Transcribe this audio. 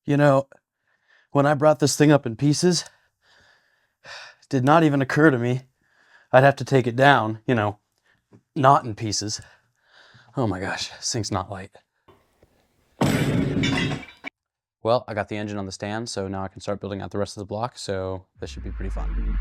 You know, when I brought this thing up in pieces, it did not even occur to me I'd have to take it down, not in pieces. Oh my gosh, this thing's not light. Well, I got the engine on the stand, so now I can start building out the rest of the block, so this should be pretty fun.